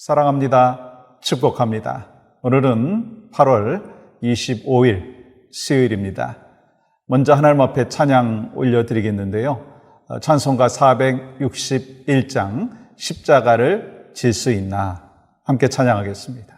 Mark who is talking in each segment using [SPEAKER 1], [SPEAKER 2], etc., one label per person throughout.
[SPEAKER 1] 사랑합니다. 축복합니다. 오늘은 8월 25일 수요일입니다. 먼저 하나님 앞에 찬양 올려드리겠는데요. 찬송가 461장 십자가를 질 수 있나 함께 찬양하겠습니다.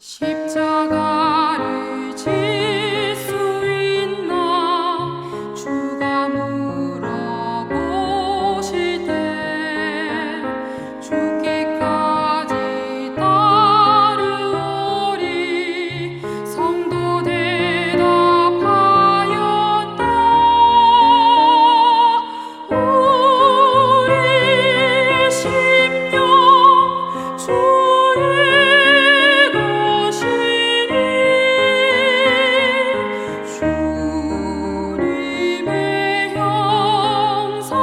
[SPEAKER 2] 십자가를 질 수 있나 주가 물어보실 때 죽기까지 따르오리 성도 대답하였다. 우리의 심령 주의 주님의 형상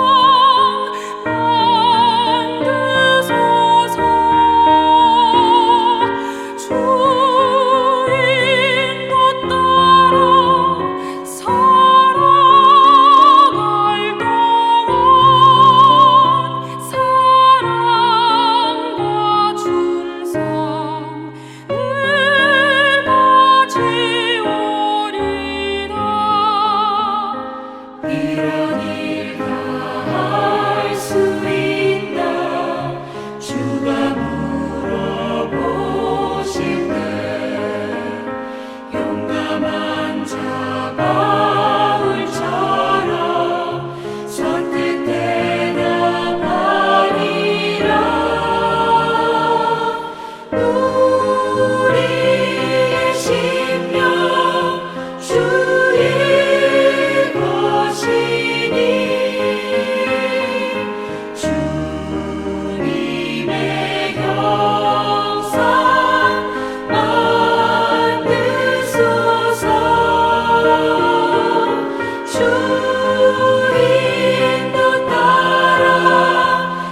[SPEAKER 2] 만드소서. 주 인도 따라 살아갈 동안 사랑과 충성 늘 가지오리라. 이런 일 다 할 수 있나 주가 물어보실 때 용감한 자 바울처럼 선뜻 대답하리라. 우리의 심령 주의 것이니 주님의 형상 만드소서. 주 인도 따라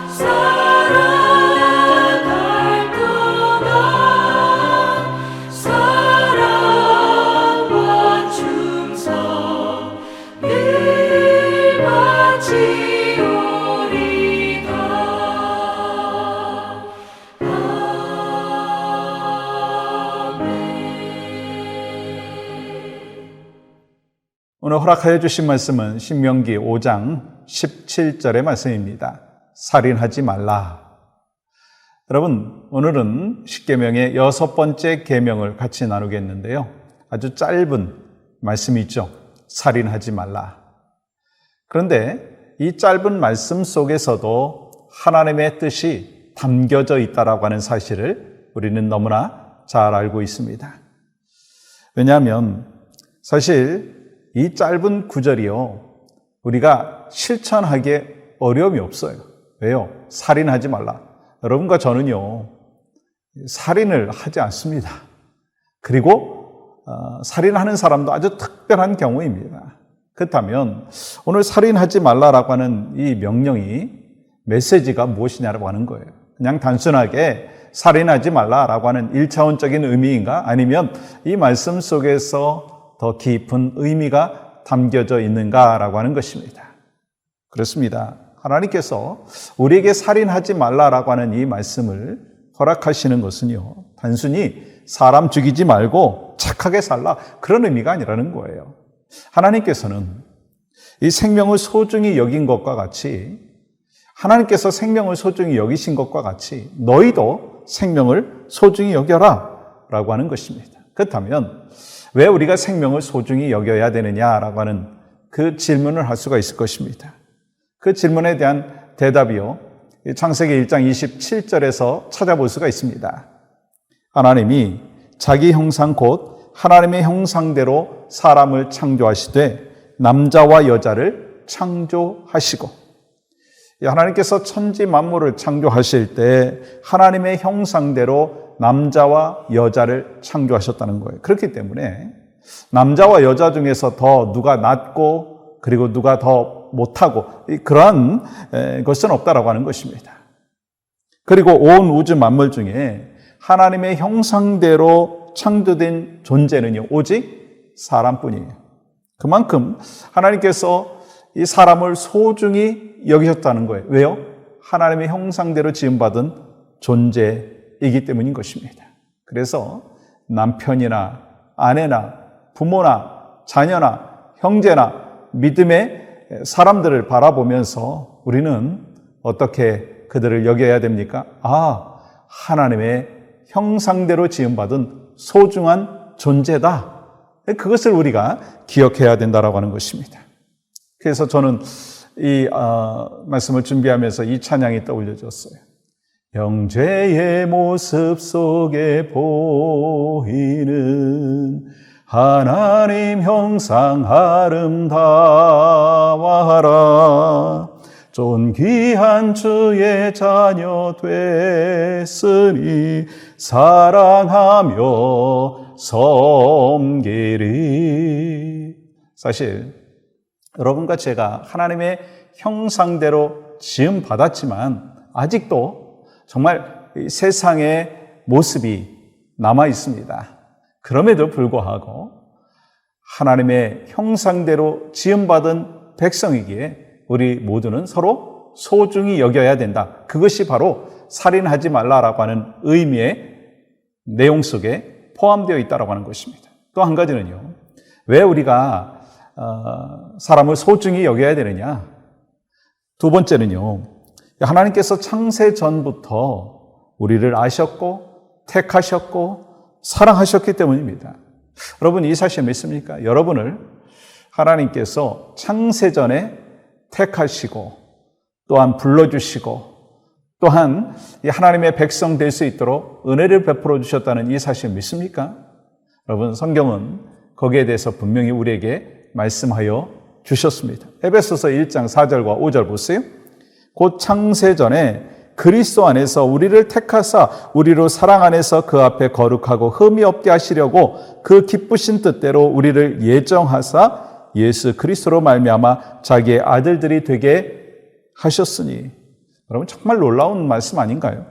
[SPEAKER 2] 살아갈 동안 사랑과 충성 늘 바치오리다.
[SPEAKER 1] 오늘 허락하여 주신 말씀은 신명기 5장 17절의 말씀입니다. 살인하지 말라. 여러분, 오늘은 십계명의 6번째 계명을 같이 나누겠는데요. 아주 짧은 말씀이죠. 살인하지 말라. 그런데 이 짧은 말씀 속에서도 하나님의 뜻이 담겨져 있다라고 하는 사실을 우리는 너무나 잘 알고 있습니다. 왜냐하면 사실 이 짧은 구절이요, 우리가 실천하기에 어려움이 없어요. 왜요? 살인하지 말라. 여러분과 저는요, 살인을 하지 않습니다. 그리고 살인하는 사람도 아주 특별한 경우입니다. 그렇다면 오늘 살인하지 말라라고 하는 이 명령이 메시지가 무엇이냐라고 하는 거예요. 그냥 단순하게 살인하지 말라라고 하는 1차원적인 의미인가? 아니면 이 말씀 속에서 더 깊은 의미가 담겨져 있는가라고 하는 것입니다. 그렇습니다. 하나님께서 우리에게 살인하지 말라라고 하는 이 말씀을 허락하시는 것은요, 단순히 사람 죽이지 말고 착하게 살라, 그런 의미가 아니라는 거예요. 하나님께서는 이 생명을 소중히 여긴 것과 같이, 하나님께서 생명을 소중히 여기신 것과 같이 너희도 생명을 소중히 여겨라 라고 하는 것입니다. 그렇다면 왜 우리가 생명을 소중히 여겨야 되느냐라고 하는 그 질문을 할 수가 있을 것입니다. 그 질문에 대한 대답이요, 창세기 1장 27절에서 찾아볼 수가 있습니다. 하나님이 자기 형상 곧 하나님의 형상대로 사람을 창조하시되 남자와 여자를 창조하시고, 하나님께서 천지 만물을 창조하실 때 하나님의 형상대로 남자와 여자를 창조하셨다는 거예요. 그렇기 때문에 남자와 여자 중에서 더 누가 낫고 그리고 누가 더 못하고 그러한 것은 없다라고 하는 것입니다. 그리고 온 우주 만물 중에 하나님의 형상대로 창조된 존재는요, 오직 사람뿐이에요. 그만큼 하나님께서 이 사람을 소중히 여기셨다는 거예요. 왜요? 하나님의 형상대로 지음받은 존재이기 때문인 것입니다. 그래서 남편이나 아내나 부모나 자녀나 형제나 믿음의 사람들을 바라보면서 우리는 어떻게 그들을 여겨야 됩니까? 하나님의 형상대로 지음받은 소중한 존재다. 그것을 우리가 기억해야 된다라고 하는 것입니다. 그래서 저는 이 말씀을 준비하면서 이 찬양이 떠올려졌어요. 형제의 모습 속에 보이는 하나님 형상 아름다워하라. 존귀한 주의 자녀 됐으니 사랑하며 섬기리. 사실 여러분과 제가 하나님의 형상대로 지음 받았지만 아직도 정말 세상의 모습이 남아 있습니다. 그럼에도 불구하고 하나님의 형상대로 지음받은 백성이기에 우리 모두는 서로 소중히 여겨야 된다. 그것이 바로 살인하지 말라라고 하는 의미의 내용 속에 포함되어 있다고 하는 것입니다. 또 한 가지는요, 왜 우리가 사람을 소중히 여겨야 되느냐? 두 번째는요, 하나님께서 창세 전부터 우리를 아셨고 택하셨고 사랑하셨기 때문입니다. 여러분, 이 사실 믿습니까? 여러분을 하나님께서 창세 전에 택하시고 또한 불러주시고 또한 하나님의 백성 될 수 있도록 은혜를 베풀어 주셨다는 이 사실 믿습니까? 여러분, 성경은 거기에 대해서 분명히 우리에게 말씀하여 주셨습니다. 에베소서 1장 4절과 5절 보세요. 곧 창세 전에 그리스도 안에서 우리를 택하사 우리로 사랑 안에서 그 앞에 거룩하고 흠이 없게 하시려고 그 기쁘신 뜻대로 우리를 예정하사 예수 그리스도로 말미암아 자기의 아들들이 되게 하셨으니. 여러분, 정말 놀라운 말씀 아닌가요?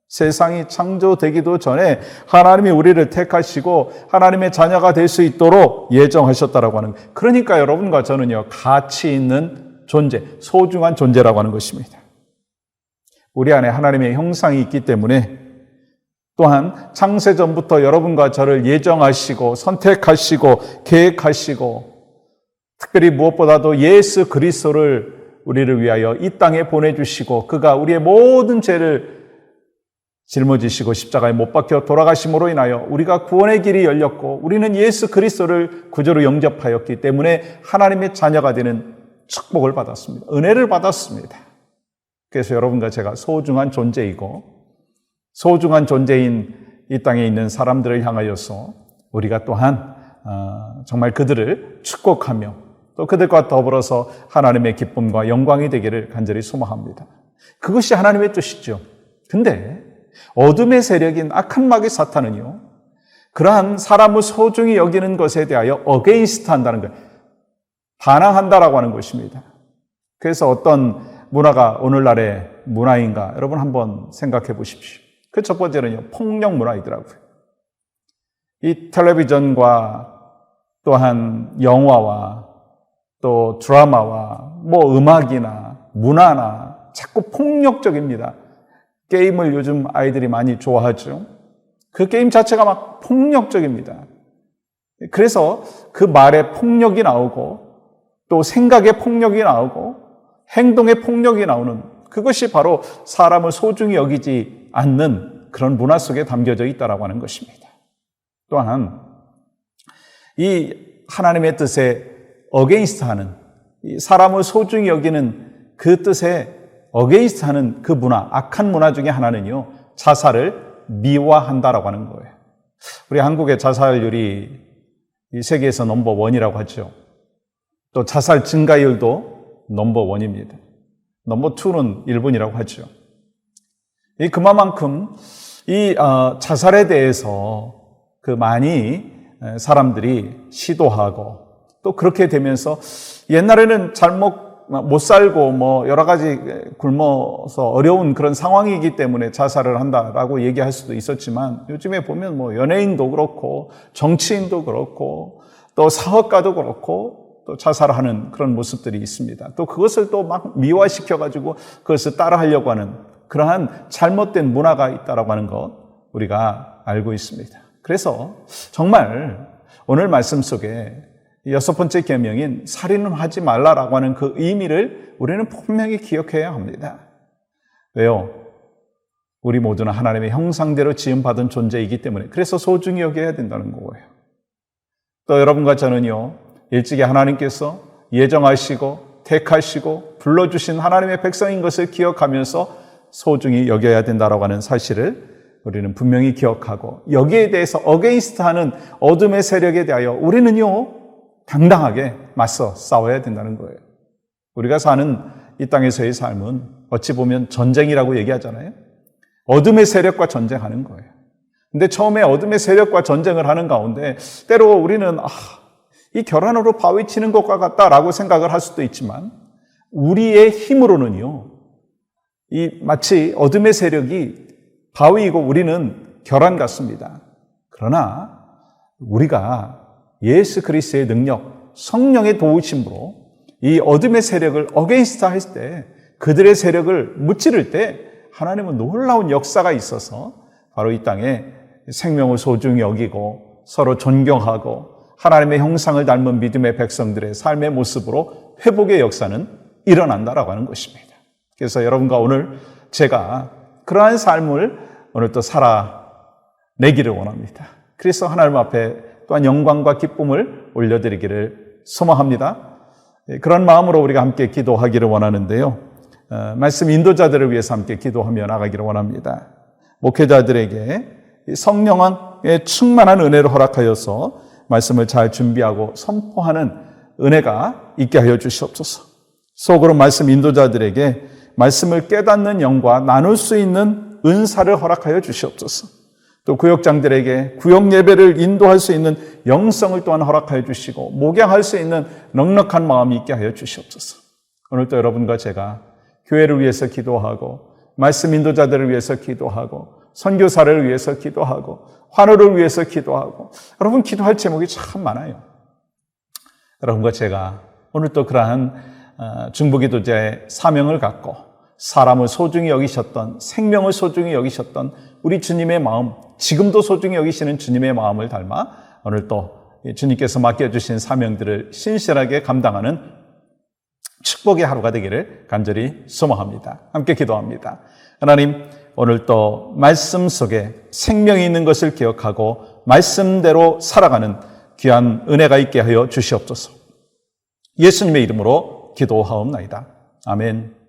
[SPEAKER 1] 세상이 창조되기도 전에 하나님이 우리를 택하시고 하나님의 자녀가 될 수 있도록 예정하셨다라고 하는 거예요. 그러니까 여러분과 저는요, 가치 있는 존재, 소중한 존재라고 하는 것입니다. 우리 안에 하나님의 형상이 있기 때문에 또한 창세전부터 여러분과 저를 예정하시고 선택하시고 계획하시고 특별히 무엇보다도 예수 그리스도를 우리를 위하여 이 땅에 보내주시고 그가 우리의 모든 죄를 짊어지시고 십자가에 못 박혀 돌아가심으로 인하여 우리가 구원의 길이 열렸고 우리는 예수 그리스도를 구주로 영접하였기 때문에 하나님의 자녀가 되는 축복을 받았습니다. 은혜를 받았습니다. 그래서 여러분과 제가 소중한 존재이고 소중한 존재인 이 땅에 있는 사람들을 향하여서 우리가 또한 정말 그들을 축복하며 또 그들과 더불어서 하나님의 기쁨과 영광이 되기를 간절히 소망합니다. 그것이 하나님의 뜻이죠. 근데 어둠의 세력인 악한 마귀 사탄은요, 그러한 사람을 소중히 여기는 것에 대하여 어게인스트 한다는 거예요. 반항한다라고 하는 것입니다. 그래서 어떤 문화가 오늘날의 문화인가? 여러분 한번 생각해 보십시오. 그 첫 번째는요, 폭력 문화이더라고요. 이 텔레비전과 또한 영화와 또 드라마와 뭐 음악이나 문화나 자꾸 폭력적입니다. 게임을 요즘 아이들이 많이 좋아하죠. 그 게임 자체가 막 폭력적입니다. 그래서 그 말에 폭력이 나오고 또 생각에 폭력이 나오고 행동에 폭력이 나오는 그것이 바로 사람을 소중히 여기지 않는 그런 문화 속에 담겨져 있다고 하는 것입니다. 또한 이 하나님의 뜻에 어게인스트하는 사람을 소중히 여기는 그 뜻에 어게인스트하는 그 문화, 악한 문화 중에 하나는요, 자살을 미화한다라고 하는 거예요. 우리 한국의 자살률이 이 세계에서 넘버 1이라고 하죠. 또 자살 증가율도 넘버 1입니다. 넘버 2는 일본이라고 하죠. 그만큼 이 자살에 대해서 그 많이 사람들이 시도하고 또 그렇게 되면서 옛날에는 못 살고 여러 가지 굶어서 어려운 그런 상황이기 때문에 자살을 한다라고 얘기할 수도 있었지만 요즘에 보면 연예인도 그렇고 정치인도 그렇고 또 사업가도 그렇고 또 자살하는 그런 모습들이 있습니다. 또 그것을 또 막 미화시켜가지고 그것을 따라하려고 하는 그러한 잘못된 문화가 있다라고 하는 것 우리가 알고 있습니다. 그래서 정말 오늘 말씀 속에 6번째 계명인 살인은 하지 말라라고 하는 그 의미를 우리는 분명히 기억해야 합니다. 왜요? 우리 모두는 하나님의 형상대로 지음받은 존재이기 때문에 그래서 소중히 여겨야 된다는 거예요. 또 여러분과 저는요, 일찍이 하나님께서 예정하시고 택하시고 불러주신 하나님의 백성인 것을 기억하면서 소중히 여겨야 된다라고 하는 사실을 우리는 분명히 기억하고 여기에 대해서 어게인스트하는 어둠의 세력에 대하여 우리는요 당당하게 맞서 싸워야 된다는 거예요. 우리가 사는 이 땅에서의 삶은 어찌 보면 전쟁이라고 얘기하잖아요. 어둠의 세력과 전쟁하는 거예요. 근데 처음에 어둠의 세력과 전쟁을 하는 가운데 때로 우리는 이 결안으로 바위 치는 것과 같다라고 생각을 할 수도 있지만 우리의 힘으로는요 마치 어둠의 세력이 바위이고 우리는 결안 같습니다. 그러나 우리가 예수 그리스도의 능력, 성령의 도우심으로 이 어둠의 세력을 어게인스트 할 때 그들의 세력을 무찌를 때 하나님은 놀라운 역사가 있어서 바로 이 땅에 생명을 소중히 여기고 서로 존경하고 하나님의 형상을 닮은 믿음의 백성들의 삶의 모습으로 회복의 역사는 일어난다라고 하는 것입니다. 그래서 여러분과 오늘 제가 그러한 삶을 오늘 또 살아내기를 원합니다. 그래서 하나님 앞에 또한 영광과 기쁨을 올려드리기를 소망합니다. 그런 마음으로 우리가 함께 기도하기를 원하는데요. 말씀 인도자들을 위해서 함께 기도하며 나가기를 원합니다. 목회자들에게 성령의 충만한 은혜를 허락하여서 말씀을 잘 준비하고 선포하는 은혜가 있게 하여 주시옵소서. 속으로 말씀 인도자들에게 말씀을 깨닫는 영과 나눌 수 있는 은사를 허락하여 주시옵소서. 또 구역장들에게 구역 예배를 인도할 수 있는 영성을 또한 허락하여 주시고 목양할 수 있는 넉넉한 마음이 있게 하여 주시옵소서. 오늘도 여러분과 제가 교회를 위해서 기도하고 말씀 인도자들을 위해서 기도하고 선교사를 위해서 기도하고 환우를 위해서 기도하고 여러분 기도할 제목이 참 많아요. 여러분과 제가 오늘 또 그러한 중보기도자의 사명을 갖고 사람을 소중히 여기셨던 생명을 소중히 여기셨던 우리 주님의 마음, 지금도 소중히 여기시는 주님의 마음을 닮아 오늘 또 주님께서 맡겨주신 사명들을 신실하게 감당하는 축복의 하루가 되기를 간절히 소망합니다. 함께 기도합니다. 하나님, 오늘 또 말씀 속에 생명이 있는 것을 기억하고 말씀대로 살아가는 귀한 은혜가 있게 하여 주시옵소서. 예수님의 이름으로 기도하옵나이다. 아멘.